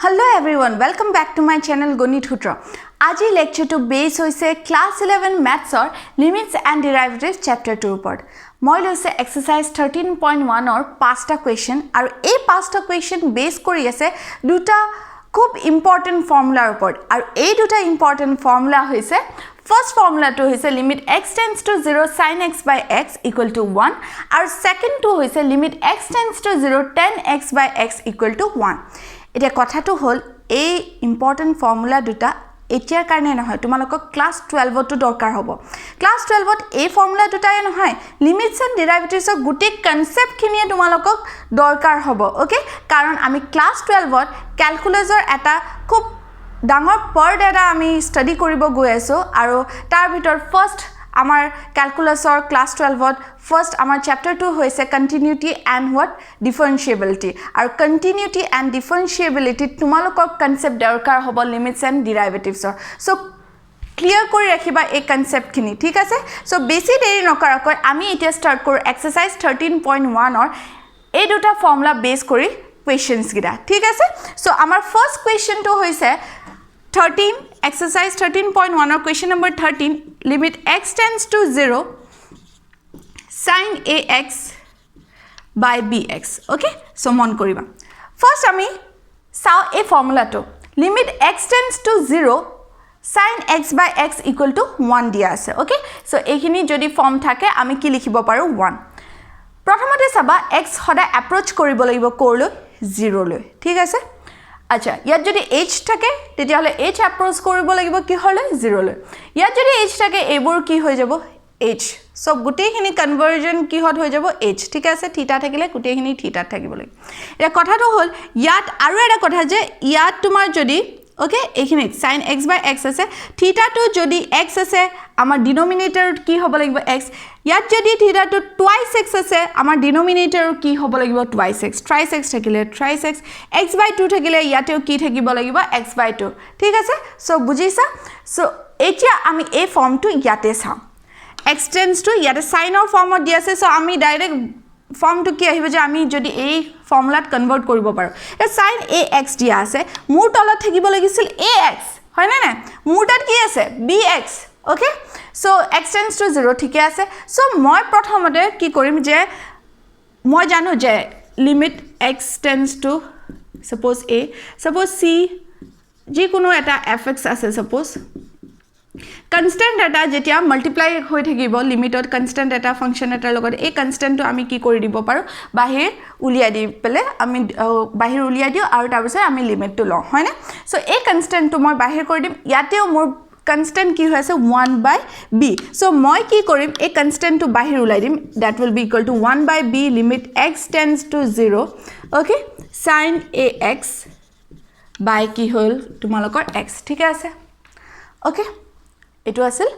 Hello everyone, welcome back to my channel Gonit Hutra. Aji lecture to base hoise class 11 maths or limits and derivatives chapter 2 upor. Moi loise exercise 13.1 or pasta question aru ei pasta question base kori ase duta khub important formula upor aru ei duta important formula hoise first formula to hoise limit x tends to 0 sin x by x equal to 1 aru second to hoise limit x tends to 0 tan x by x equal to 1. এটা কথাটো হল এই important formula দুটা এতিয়াৰ কাৰণে নহয় তোমালোকক class 12 তো দৰকাৰ হ'ব ক্লাস 12 ত এই ফৰ্মুলা দুটাই নহয় লিমিটস এন্ড ডেৰিভেটিভছ অফ গুটি কনসেপ্ট খিনিয়ে তোমালোকক দৰকাৰ হ'ব ওকে কাৰণ আমি ক্লাস 12 ত ক্যালকুলাসৰ এটা খুব ডাঙৰ পাৰ্ট এটা আমি ষ্টাডি কৰিব গৈ আছো আৰু তাৰ ভিতৰ ফাৰ্স্ট আমাৰ ক্যালকুলাসৰ ক্লাস 12 ত ফাৰ্স্ট আমাৰ চ্যাপ্টাৰ 2 হৈছে কন্টিনিউটি এন্ড হোৱাট ডিফাৰেন্সিয়েবিলিটি আৰু কন্টিনিউটি এন্ড ডিফাৰেন্সিয়েবিলিটি তোমালোকৰ কনসেপ্ট দৰকাৰ হ'ব লিমিটস এন্ড ডেৰিভেটিভছৰ সো ক্লিয়াৰ কৰি ৰাখিবা এই কনসেপ্ট খিনি ঠিক আছে সো বেছি দেৰি নকৰাকৈ আমি এতিয়া ষ্টাৰ্ট কৰো এক্সাৰসাইজ 13.1 অৰ এই দুটা ফৰ্মুলা বেস কৰি কোৱেশ্চনছ গিৰা ঠিক আছে সো আমাৰ ফাৰ্স্ট কোৱেশ্চন টো হৈছে 13 exercise 13.1 or question number 13 limit x tends to 0 sin ax by bx okay so mon koriba first ami sao a formula to limit x tends to 0 sin x by x equal to 1 dia ase okay so ekhini jodi form thake ami ki likhibo paru 1 prothomote saba x hoda approach koribo lagibo korlo 0 loi thik ase আচ্ছা ইয়াত যদি h থাকে তেতিয়া হলে h approach কৰিব লাগিব কি হলে 0 লৈ ইয়াত যদি h থাকে এবোৰ কি হৈ যাব h সব গুটেখিনি কনভার্জন কি হট হৈ যাব h ঠিক আছে থিটা থাকিলে গুটেখিনি থিটা থাকিব লাগিব এটা কথাটো হল ইয়াত আৰু এটা কথা যে ইয়াত তোমাৰ যদি ওকে এখিনি sin x by x আছে থিটা টু যদি x আছে আমাৰ ডিনোমিনেটৰ কি হ'ব লাগিব x ইয়াত যদি থিটা টু টুৱাইস x আছে আমাৰ ডিনোমিনেটৰ কি হ'ব লাগিব টুৱাইস x ট্ৰাইস x থাকিলে ট্ৰাইস x x by 2 থাকিলে ইয়াতেও কি থাকিব লাগিব x by 2 ঠিক আছে সো বুজিছা সো এতিয়া আমি এই ফৰ্মটো ইয়াতে চাম x tends to ইয়াতে সাইনৰ ফৰ্মত দি আছে সো আমি ডাইৰেক্ট ফৰ্ম টু কি আহিব যে আমি যদি এই ফৰ্মুলাত কনভাৰ্ট কৰিব পাৰো এ sin ax দিয়া আছে মোৰ তলত থাকিব লাগিছিল ax হয় না না মোৰ তাত কি আছে bx okay so x tends to 0 ঠিক আছে সো মই প্ৰথমতে কি কৰিম যে মই জানো যে limit x tends to suppose a suppose c যি কোনো এটা fx আছে suppose constant data jetia multiply hoi thakibo limited constant data function eta logot ei constant to ami ki kori dibo paru bahir uliya di pele ami bahir uliya diu aru tar pise ami limit to lo hoy na so ei constant to moi bahir kori dim yateo mor constant ki hoise 1 by b so moi ki korim ei constant to bahir ulai dim that will be equal to 1 by b limit x tends to 0 okay sin ax by ki hol tumalokor x thik ase okay এটো আছিল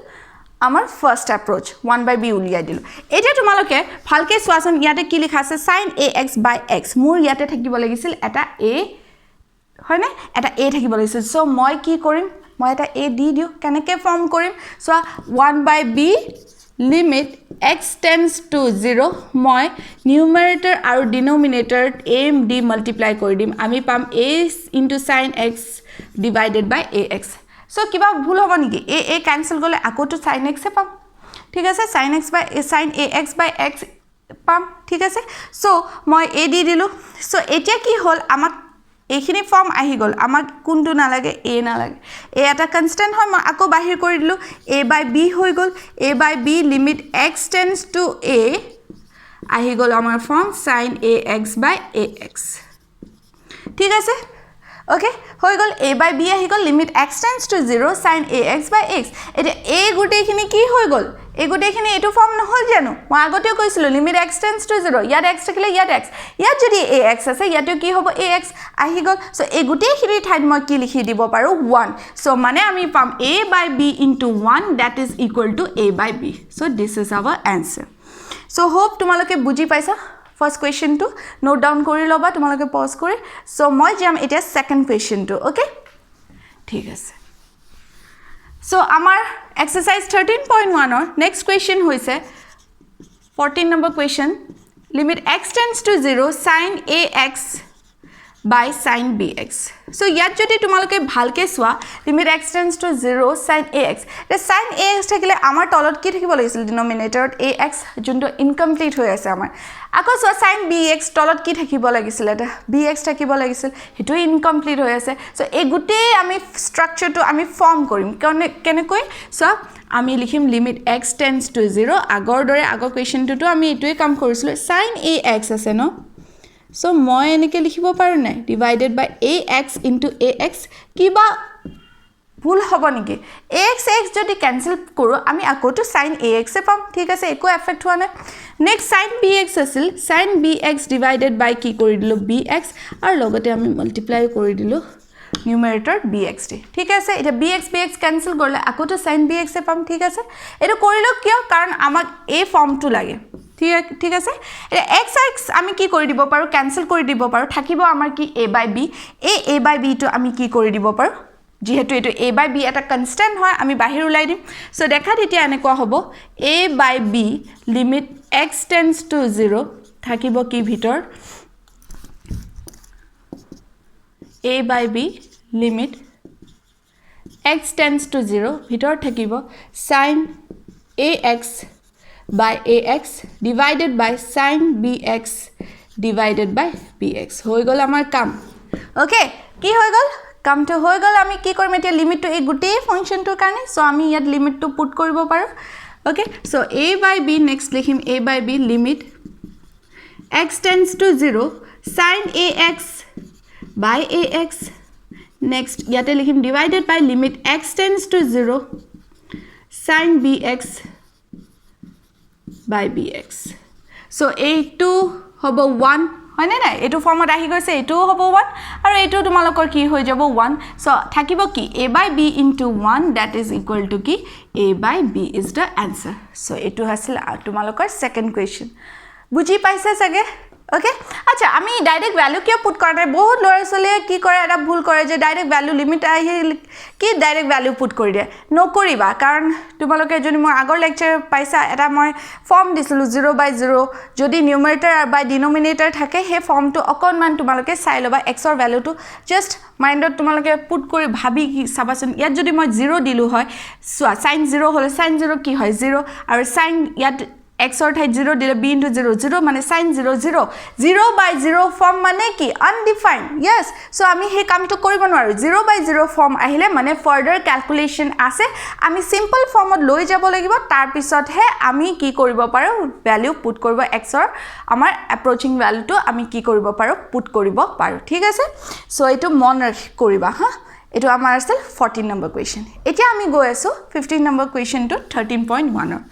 আমাৰ first approach 1 by b উলিয়া দিলো এটা তোমালকে ভালকে সোয়াসন ইয়াতে কি লিখা আছে sin ax by x মোৰ ইয়াতে থাকিব লাগিছিল এটা a হয় না এটা a থাকিব লাগিছিল সো মই কি কৰিম মই এটা a দি দিও কেনেকে ফৰ্ম কৰিম so 1 by b limit x tends to 0 মই নিউমাৰেটৰ আৰু ডিনোমিনেটৰ a d মাল্টিপ্লাই কৰি দিম আমি পাম a into sin x divided by ax so কিবা ভুল হ'ব নেকি a ক্যান্সেল গলে আকো তো sin x পাম ঠিক আছে sin x by sin ax by x পাম ঠিক আছে সো মই a দি দিলো সো এতিয়া কি হল আমাক এইখিনি ফর্ম আহি গল আমাক কোনটো না লাগে a না লাগে a এটা কনস্ট্যান্ট হয় মই আকো বাহিৰ কৰি দিলো a by b হৈ গল a by b limit x tends to a আহি গল আমাৰ form sin ax by ax ঠিক আছে okay হৈ গল a by b আহি গল limit x tends to 0 sin ax by x এটা a গুটেখিনি কি হৈ গল এই গুটেখিনি এটো ফর্ম নহল জানো মই আগতে কৈছিল লিমিট x tends to 0 ইয়াত x থাকিলে ইয়াত x ইয়াত যদি ax আছে ইয়াতে কি হ'ব ax আহি গল সো এই গুটেখিনি ঠাইত মই কি লিখি দিব পাৰো 1 সো মানে আমি পাম a by b into 1 that is equal to a by b so this is our answer so hope তোমালোকে বুজি পাইছা First question to note down kori loba tumaloke pause kore so moi jam it is second question to okay thik ase so amar exercise 13.1 or next question hoise 14 number question limit x tends to 0 sin ax by sin bx. So ইয়াত যদি তোমালোকে ভালকে সোয়া limit x tends to 0 sin ax. The sin ax থাকিলে আমাৰ তলত কি থাকিব লাগিছিল ডিনোমিনেটৰত ax যোনটো ইনকমপ্লিট হৈ আছে আমাৰ আকৌ সোয়া sin bx তলত কি থাকিব লাগিছিল এটা bx থাকিব লাগিছিল হেতু ইনকমপ্লিট হৈ আছে সো এই গুটে আমি স্ট্ৰাকচাৰটো আমি ফৰ্ম কৰিম কেনেকৈ সোয়া আমি লিখিম limit x tends to 0 আগৰ দৰে আগৰ কোৱেশ্চনটো আমি এটোই কাম কৰিছিল sin ax আছে ন So মই এনেকে লিখিব পাৰো নাই divided by ax into ax কিবা ভুল হ'ব নেকি ax x যদি ক্যান্সেল কৰো আমি আকৌটো sin ax এ পাম ঠিক আছে একো এফেক্ট হোৱা নাই নেক্সট sin bx আছিল sin bx divided by কি কৰি দিলো bx আৰু লগতে আমি মাল্টিপ্লাই কৰি দিলো numerator bx ঠিক আছে এটা bx ক্যান্সেল কৰিলে আকৌটো sin bx এ পাম ঠিক আছে এটো কৰিলো কিয় কাৰণ আমাক এই ফৰ্মটো লাগে ঠিক আছে x x আমি কি কৰি দিব পাৰো ক্যান্সেল কৰি দিব পাৰো থাকিব আমাৰ কি a by b a by b টো আমি কি কৰি দিব পাৰো যেহেতু এটো a by b এটা কনস্ট্যান্ট হয় আমি বাহিৰ উলাই দিম সো দেখা তেতিয়া এনেকুৱা হ'ব a by b limit x tends to 0 থাকিব কি ভিতৰ a by b limit x tends to 0 ভিতৰ থাকিব sin ax by ax divided by sin bx divided by bx হৈ গল আমাৰ কাম ওকে কি হৈ গল কামটো হৈ গল আমি কি কৰিম এতিয়া লিমিটটো এই গুটে ফাংশনটোৰ কাৰণে সো আমি ইয়াত লিমিটটো পুট কৰিব পাৰো okay so a by b next লিখিম a by b limit x tends to 0 sin ax by ax next ইয়াতে লিখিম divided by limit x tends to 0 sin bx by bx so a2 হ'ব 1 হয়নে নাই এটো ফৰ্মত আহি গৈছে এটো হ'ব 1 আৰু এটো তোমালোকৰ কি হৈ যাব 1 so থাকিব কি a by b into 1 that is equal to কি a by b is the answer so এটো আছিল তোমালোকৰ সেকেন্ড কোৱেশ্চন বুজি পাইছে সগে ওকে আচ্ছা আমি ডাইৰেক্ট ভ্যালু কিয় পুট কৰা নাই বহুত লৰাছলে কি কৰে এটা ভুল কৰে যে ডাইৰেক্ট ভ্যালু লিমিট আহি কি ডাইৰেক্ট ভ্যালু পুট কৰি দিয়ে নকৰিবা কাৰণ তোমালোকে যদি মই আগৰ লেকচাৰ পাইছা এটা মই ফৰ্ম দিছিলো 0 by 0 যদি নিউমাৰেটৰ বা ডিনোমিনেটৰ থাকে হে ফৰ্মটো অকনমান তোমালোকে চাই লবা x ৰ ভ্যালুটো জাস্ট মাইন্ডত তোমালোকে পুট কৰি ভাবি কি চাবাচোন ইয়াত যদি মই 0 দিলু হয় sin 0 হলে sin 0 কি হয় 0 আৰু sin ইয়াত x or thai 0 dile b into 0 0 mane sin 0 0 0 by 0 form mane ki undefined yes so ami he kam to koribo noaru 0 by 0 form ahile mane further calculation ase ami simple form ot loi jabo lagibo tar pisot he ami ki koribo paro value put koribo x or amar approaching value to ami ki koribo paro put koribo paro thik ase so etu mon koriba ha etu amar asel 14 number question etia ami go aso 15 number question to 13.1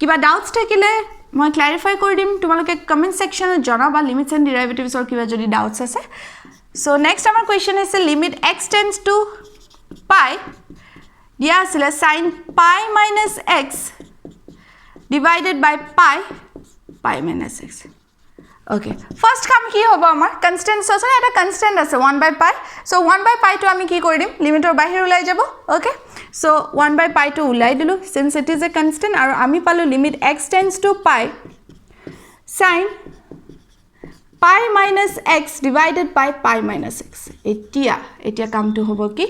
কিবা doubts থাকিলে মই ক্লাৰিফাই কৰি দিম তোমালোকে comment সেকশনত জনাবা limits and ডেৰিভেটিভস অৰ কিবা যদি doubts আছে সো নেক্সট আমাৰ কোৱেশ্চন আছে লিমিট x টেন্ডস টু পাই দিয়া আছিল sin pi minus x divided by pi minus x okay first কাম কি হ'ব আমাৰ কনস্ট্যান্ট আছে এটা কনস্ট্যান্ট আছে 1 by pi so 1 by pi to আমি কি কৰি দিম লিমিটৰ বাহিৰ উলাই যাব okay so 1 by pi to ulai dilu since it is a constant aru ami palu limit x tends to pi sin pi minus x divided by pi minus x etia kam to hobo ki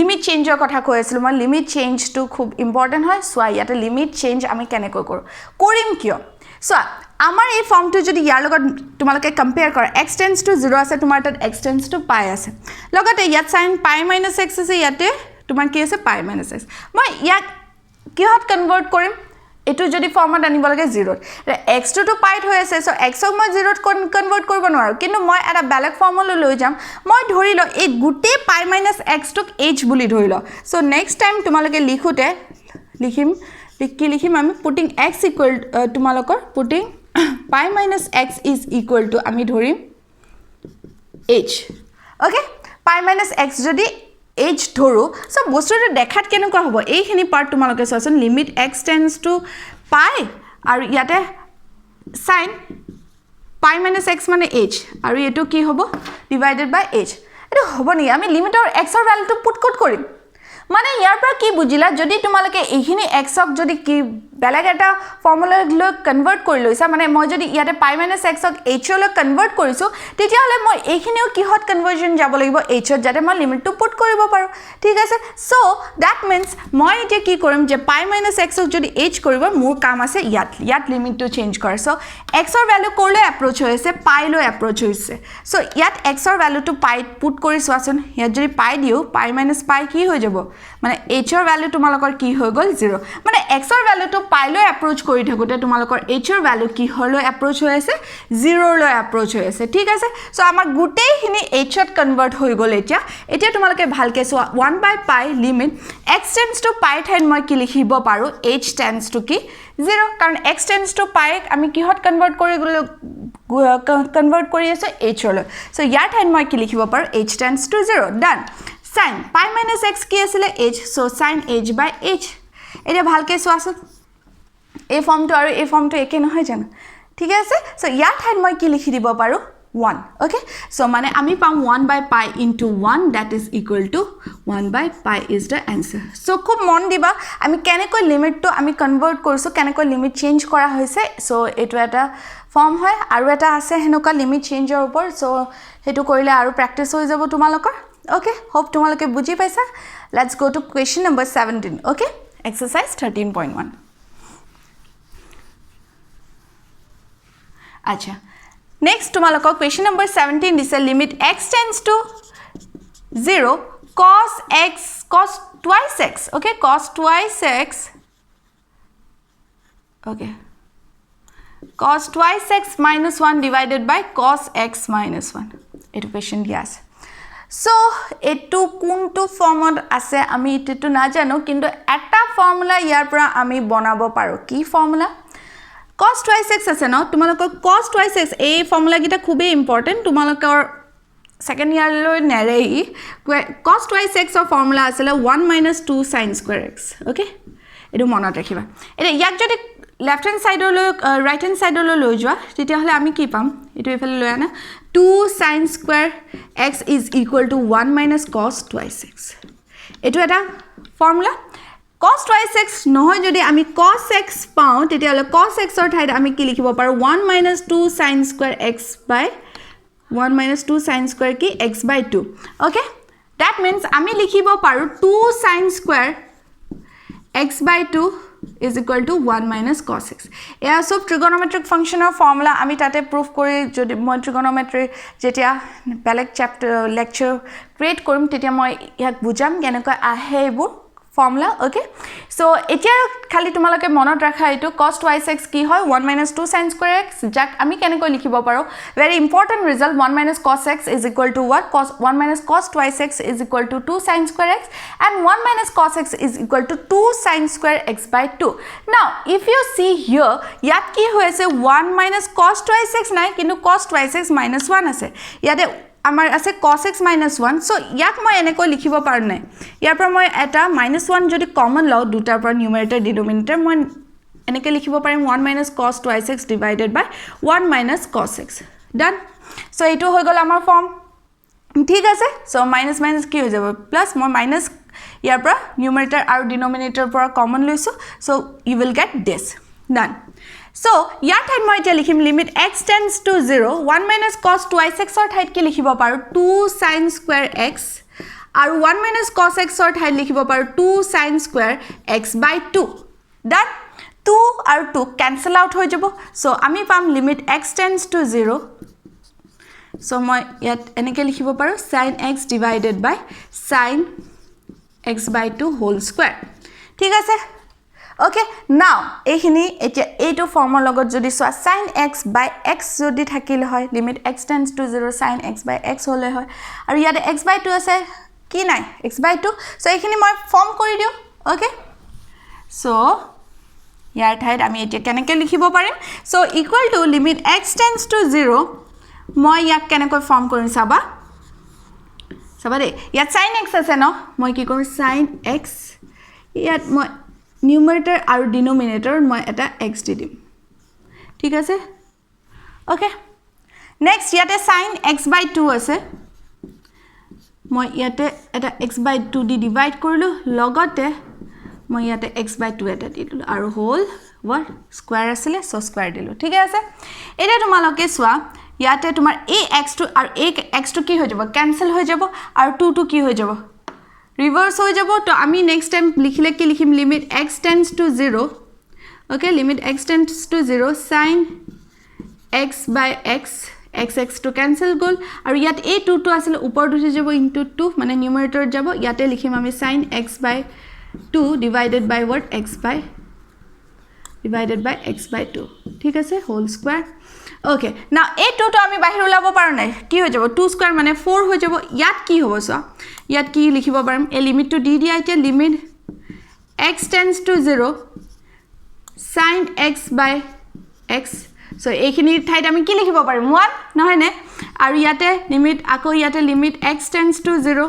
limit change or kotha koi asilu moi limit change to khub important hoy so yata limit change ami kene korim kyo so amar ei form to jodi yar logot tumaloke compare kor x tends to 0 ase tumar tat x tends to pi ase logote yat sin pi minus x ase yate তোমার কি আছে pi minus x মই ইয়াক কিহত convert কৰিম এটো যদি ফৰ্মত আনিব লাগে 0 x to pi হৈ আছে সো x ক মই 0 ত কনভার্ট কৰিব নোৱাৰো কিন্তু মই এটা বেলেগ ফৰ্মলৈ লৈ যাম মই ধৰি ল এই গুটে pi minus x টক h বুলি ধৰি ল সো নেক্সট টাইম তোমালোকে লিখোতে লিখিম আমি পুটিং x ইকুৱেল তোমালোকৰ putting pi minus x is equal to আমি ধৰিম h okay pi minus x যদি h ধৰো সো বস্তুটো দেখাত কেনেকুৱা হ'ব এইখিনি পাৰ্ট তোমালোকে চাচোন limit x tends to pi আৰু ইয়াতে sin pi minus x মানে h আৰু এটো কি হ'ব divided by h এটো হ'ব নি আমি লিমিটৰ x ৰ ভ্যালুটো পুট কোড কৰিম মানে ইয়াৰ পৰা কি বুজিলা যদি তোমালোকে এইখিনি x ক যদি কি বেলেগ এটা ফৰ্মুলা লৈ কনভাৰ্ট কৰি লৈছা মানে মই যদি ইয়াতে পাই মাইনাছ x ক h লৈ কনভাৰ্ট কৰিছো তেতিয়া হলে মই এইখিনিও কিহত কনভাৰ্জন যাব লাগিব h ত যাতে মই লিমিটটো পুট কৰিব পাৰো ঠিক আছে সো দ্যাট মিন্স মই এতিয়া কি কৰিম যে পাই মাইনাছ x ক যদি h কৰিব মোৰ কাম আছে ইয়াত লিমিটটো চেঞ্জ কৰ সো x ৰ ভ্যালু কৰলৈ এপ্ৰোচ হৈছে পাই লৈ এপ্ৰোচ হৈছে সো ইয়াত x ৰ ভ্যালুটো পাই পুট কৰি চোৱাচোন ইয়াত যদি পাই দিও পাই মাইনাছ পাই কি হৈ যাব মানে h ৰ ভ্যালু তোমালোকৰ কি হৈ গল 0 মানে x ৰ ভ্যালুটো পাই লৈ এপ্ৰোচ কৰি থাকোতে তোমালোকৰ h ৰ ভ্যালু কি হলৈ এপ্ৰোচ হৈ আছে 0 লৈ এপ্ৰোচ হৈ আছে ঠিক আছে সো আমাৰ গুটেইখিনি h ত কনভাৰ্ট হৈ গল এতিয়া তোমালোকে ভালকে চোৱা 1/pi limit x tends to পাই ঠাইত মই কি লিখিব পাৰো h টেন্ডস টু কি 0 কাৰণ x টেন্ডস টু পাই আমি কিহত কনভাৰ্ট কৰি আছে h লৈ সো ইয়াৰ ঠাইত মই কি লিখিব পাৰো h tends to 0 done sin pi minus x কি আছিল h so sin h by h এটা ভালকে চোৱাচোন এই ফৰ্মটো আৰু এই ফৰ্মটো একে নহয় জানো ঠিক আছে সো ইয়াৰ ঠাইত মই কি লিখি দিব পাৰো 1 okay so মানে আমি পাম 1/pi into 1 that is equal to 1/pi is the answer so খুব মন দিবা আমি কেনেকৈ লিমিটটো আমি কনভাৰ্ট কৰিছো কেনেকৈ লিমিট চেঞ্জ কৰা হৈছে so এটো এটা ফৰ্ম হয় আৰু এটা আছে হেনকা লিমিট চেঞ্জৰ ওপৰ so হেতু কৰিলে আৰু প্ৰ্যাকটিছ হৈ যাব তোমালোকৰ okay hope তোমালোকে বুজি পাইছা let's go to question number 17 okay exercise 13.1 acha next তোমালোকৰ question number 17 is a limit x tends to 0 cos twice x okay cos twice x okay cos twice x minus 1 divided by cos x minus 1 it question yes so etu kuntu formot ase ami etu na jano kintu eta formula yar pora ami banabo paro ki formula cos twice x ase no tumalokor cos twice x ei formula gita khube important tumalokor second year lo nerei cos twice x or formula asile 1 minus 2 sin square x okay edu monot rakhiba eta yak jodi left hand side lo right hand side lo loi jwa tetia hole ami ki pam etu efale loi ana 2 sin square x is equal to 1 minus cos twice x etu eta formula cos twice x নহয় যদি আমি cos x পাও তেতিয়া হলে cos x ৰ ঠাইত আমি কি লিখিব পাৰো 1 minus 2 sin square x by 1 minus 2 sin square কি x by 2 okay that means আমি লিখিব পাৰো 2 sin square x by 2 is equal to 1 minus cos x এয়া সব trigonometric function or formula আমি তাতে proof কৰি যদি মই trigonometry যেতিয়া বেলেগ chapter lecture create কৰিম তেতিয়া মই ইয়াক বুজাম কেনেকৈ আহে এইবোৰ formula okay so এতিয়া খালি তোমালোকে মনত ৰাখা এটো cos twice x কি হয় 1 minus 2 sin square x যাক আমি কেনেকৈ লিখিব পাৰো very important result 1 minus cos x is equal to what 1 minus cos twice x is equal to 2 sin square x and 1 minus cos x is equal to 2 sin square x by 2 now if you see here ইয়াত কি হৈছে 1 minus cos twice x নাই কিন্তু cos twice x minus 1 আছে ইয়াতে আমাৰ আছে cos x minus 1 so ইয়াক মই এনেকৈ লিখিব পাৰো নাই ইয়াৰ পৰা মই এটা -1 যদি কমন লও দুটাৰ পৰা নিউমাৰেটৰ ডিনোমিনেটৰ মই এনেকৈ লিখিব পাৰিম 1 minus cos twice x divided by 1 minus cos x done so এটো হৈ গল আমাৰ ফৰ্ম ঠিক আছে so minus minus কি হৈ যাব প্লাস মই মাইনাস ইয়াৰ পৰা নিউমাৰেটৰ আৰু ডিনোমিনেটৰ পৰা কমন লৈছো so you will get this done so ইয়াৰ ঠাইত মই এতিয়া লিখিম limit x tends to 0 1 minus cos twice x ৰ ঠাইত কি লিখিব পাৰো 2 sin square x আৰু 1 minus cos x ৰ ঠাইত লিখিব পাৰো 2 sin square x by 2 done 2 আৰু 2 cancel out হৈ যাব so আমি পাম limit x tends to 0 so মই ইয়াত এনেকৈ লিখিব পাৰো sin x divided by sin x by 2 whole square ঠিক আছে okay now ehini etia eto formula logot jodi so sin x by x jodi thakile hoy limit x tends to 0 sin x by x hole hoy aru yade x by 2 ase ki nai x by 2 so ehini moi form kori diu okay so yar thait ami etia keneke likhibo parim so equal to limit x tends to 0 moi yak keneko form korim saba de yat sin x ase no moi ki korim sin x yat moi numerator আৰু denominator মই এটা x দি দিম ঠিক আছে okay next ইয়াতে sin x by 2 আছে মই ইয়াতে এটা x by 2 দি ডিভাইড কৰিলো লগতে মই ইয়াতে x by 2 এটা দি দিলো আৰু whole what square asile so square dilu thik ase eta tumaloke swa yate tumar a x2 aru a x2 ki hoy jabo cancel hoy jabo aru 2 2 ki hoy jabo reverse hoy jabo to ami next time likhile ki likhim limit x tends to 0 okay limit x tends to 0 sin x by x x to cancel gol aru yat a 2 to asile upor uthi jabo into 2 mane numerator jabo yate likhim ami sin x by 2 divided by what x by 2 ঠিক আছে whole square okay নাও এই 2 তো আমি বাহিৰ ওলাব পাৰো নাই কি হৈ যাব 2 স্কয়ার মানে 4 হৈ যাব ইয়াত কি হ'ব সো ইয়াত কি লিখিব পাৰিম এই লিমিট টু দি দিয়া এতিয়া limit x tends to 0 sin x by x so এইখিনি ঠাইত আমি কি লিখিব পাৰিম 1 নহয় নে আৰু ইয়াতে লিমিট আকৌ ইয়াতে limit x tends to 0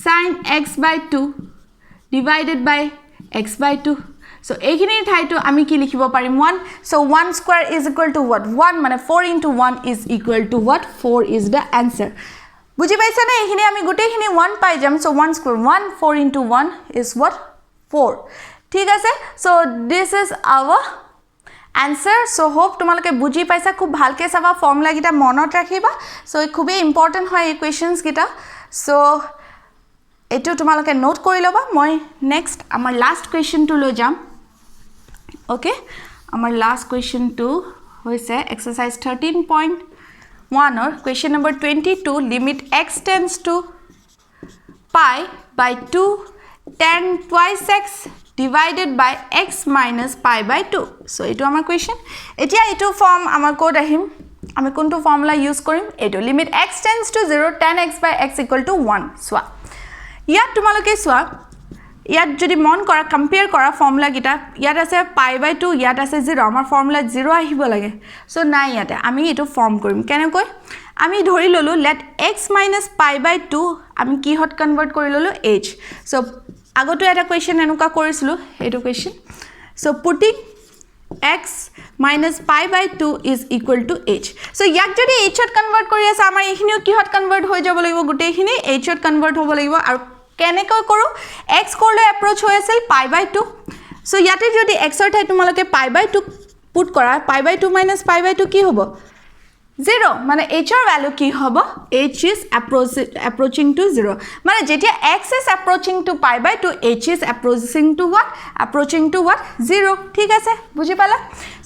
sin x by 2 divided by x by 2 so এইখিনি ঠাইটো আমি কি লিখিব পাৰিম 1 so 1 square is equal to what 1 মানে 4 into 1 is equal to what 4 is the answer বুজি পাইছা না এইখিনি আমি গোটেইখিনি 1 পাই যাম so 1 square 1 4 into 1 is what 4 ঠিক আছে so this is our answer so hope তোমালোকে বুজি পাইছা খুব ভালকে চাবা ফৰ্মুলা গিটা মনত ৰাখিবা so খুবই ইম্পৰ্টেন্ট হয় এই কোৱেশ্চনস গিটা so এটো তোমালোকে নোট কৰি লবা মই নেক্সট আমাৰ লাষ্ট কোৱেশ্চন টু লৈ যাম okay আমাৰ লাষ্ট কোৱেশ্চন টু হৈছে exercise 13.1 or question number 22 limit x tends to pi by 2 tan twice x divided by x minus pi by 2 so eto amar question etia eto form amar code ahim ami kuntu formula use korim eto limit x tends to 0 tan x by x equal to 1 swa yat tumaloke swa yat jodi mon kora compare kora formula gita yat ase pi by 2 yat ase 0 amar formula 0 ahibo lage so nai yate ami eto form korim kene koi আমি ধৰি ললো let x minus pi by 2 আমি কি hot convert কৰি ললো h so আগতো এটা question এনুকা কৰিছিলো এটো question so putting x minus pi by 2 is equal to h so ইয়াক যদি h হট কনভার্ট কৰি আছে আমাৰ এইখিনিও কি হট কনভার্ট হৈ যাব লাগিব গুটেইখিনি h হট কনভার্ট হ'ব লাগিব আৰু কেনেকৈ কৰো x কৰলে এপ্ৰোচ হৈ আছিল pi by 2 so ইয়াতে যদি x ৰ ঠাই তোমালকে pi by 2 পুট কৰা pi by 2 minus pi by 2 কি হ'ব 0 মানে h ৰ ভ্যালু কি হ'ব h is approaching to 0 মানে যেতিয়া x is approaching to pi by 2 h is approaching to what 0 ঠিক আছে বুজি পালা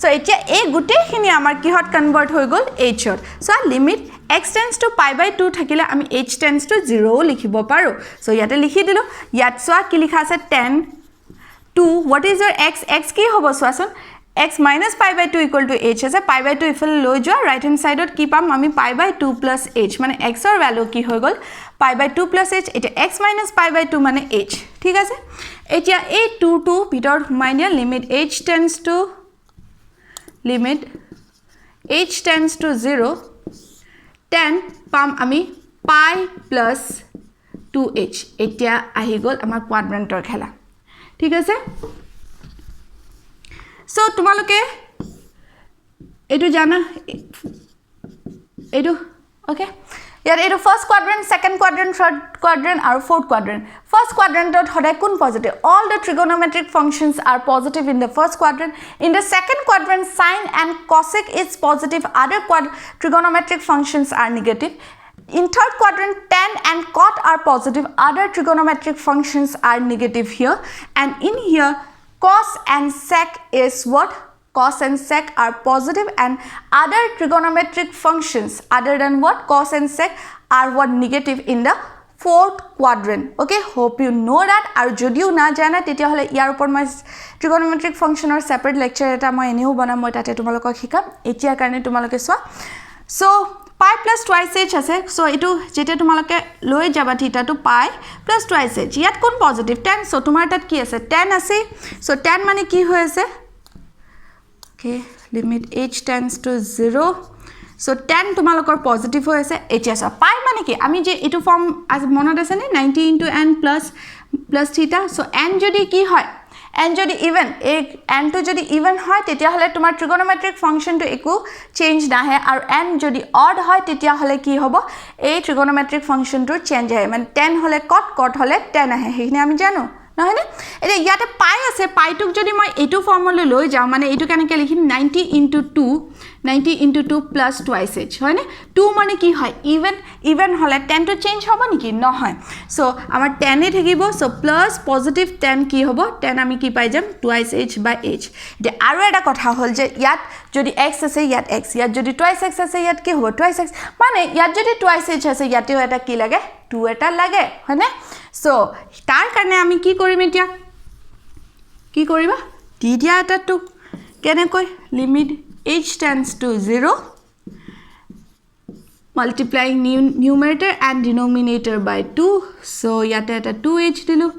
সো এতিয়া এই গুটেইখিনি আমাৰ কি হট কনভাৰ্ট হৈ গল h ৰ so limit x tends to pi by 2 থাকিলে আমি h tends to 0 লিখিব পাৰো সো ইয়াতে লিখি দিলো ইয়াত সোৱা কি লিখা আছে 10 2 what is your x কি হ'ব সোৱাচোন x minus pi by 2 equal to h আছে pi by 2 ইফালে লৈ যোৱা right hand side কি পাম আমি pi by 2 plus h মানে x ৰ ভ্যালু কি হৈ গল pi by 2 plus h এটা x minus pi by 2 মানে h ঠিক আছে এতিয়া এই 2 2 ভিতৰ ঘুমাই দিয়া লিমিট h tends to 0 10 পাম আমি pi plus 2h এতিয়া আহি গল আমাৰ কোৱাড্ৰেন্টৰ খেলা ঠিক আছে so তোমালোকে এটো জানা এটো ওকে ইয়াৰ এটো ফাৰ্স্ট কোয়াড্ৰেন্ট সেকেন্ড কোয়াড্ৰেন্ট থাৰ্ড কোয়াড্ৰেন্ট আৰু ফোর্থ কোয়াড্রেন্ট ফার্স্ট কোয়াড্রেন্টত হদায় কোন positive all the trigonometric functions are positive in the first quadrant in the second quadrant sine and cosec is positive other trigonometric functions are negative in third quadrant tan and cot are positive other trigonometric functions are negative here and in here cos and sec is what cos and sec are positive and other trigonometric functions other than what cos and sec are what negative in the fourth quadrant okay hope you know that aru jodiu na jana tetia hole yar upor moi trigonometric function or separate lecture eta moi eneu banam moi tate tumalokok hikam etia karone tumaloke swa so pi plus twice h ase so etu jete tumaloke loi jaba theta to pi plus twice h yat kon positive 10 so tumar tat ki ase 10 ase so 10 mane ki hoy ase okay limit h tends to 0 so 10 tumalokor positive hoy ase h ase pi mane ki ami je etu form as monot ase ne 90 into n plus theta so n jodi ki hoy n jodi even n to jodi even hoy tetia hole tumar trigonometric function to eku change na hai aru n jodi odd hoy tetia hole ki hobo ei trigonometric function to change hai mane 10 hole cot hole 10 ahe hekhine ami jano নহয় নে এটা ইয়াতে পাই আছে পাইটোক যদি মই এটো formula লৈ যাও মানে এটো কেনেকৈ লিখিম 90 * 2 প্লাস টুৱাইস h হয় নে 2 মানে কি হয় ইভেন হলে 10 টো চেঞ্জ হ'ব নেকি নহয় সো আমাৰ 10 এ থাকিব সো প্লাস পজিটিভ 10 কি হ'ব 10 আমি কি পাই যাম টুৱাইস h বাই h দে আৰু এটা কথা হল যে ইয়াত যদি x আছে ইয়াত x ইয়াত যদি টুৱাইস x আছে ইয়াত কি হ'ব টুৱাইস x মানে ইয়াত যদি টুৱাইস h আছে ইয়াতেও এটা কি লাগে 2 এটা লাগে হয় নে সো তাৰ কাৰণে আমি কি কৰিম এতিয়া কি কৰিবা দি দিয়া এটা 2 কেনেকৈ limit h tends to 0 multiplying numerator and denominator by 2 so yate eta 2h dilu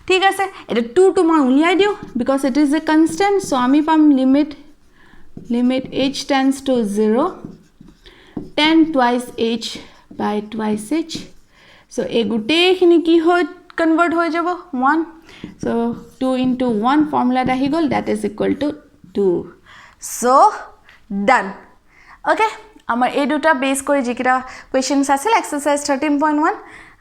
thik ase eta 2 to moi uliai diu because it is a constant so ami pam limit h tends to 0 10 twice h by twice h so e gute khini ki hoy convert hoy jabo 1 so 2 into 1 formula ta hi gol that is equal to 2 so done okay আমাৰ এই দুটা base কৰি যিকিটা questions আছিল exercise 13.1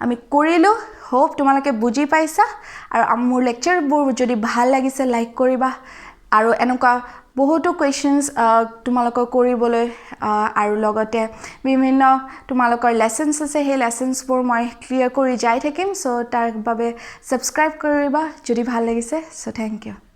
আমি কৰিলো hope তোমালোকে বুজি পাইছা আৰু আমাৰ লেকচাৰবোৰ যদি ভাল লাগিছে লাইক কৰিবা আৰু এনেকুৱা বহুতো কোৱেশ্চনস তোমালোকৰ কৰিবলৈ আৰু লগতে বিভিন্ন তোমালোকৰ লেসনস আছে সেই লেসনসবোৰ মই ক্লিয়াৰ কৰি যাই থাকিম সো তাৰ বাবে সাবস্ক্ৰাইব কৰিবা যদি ভাল লাগিছে সো থ্যাংক ইউ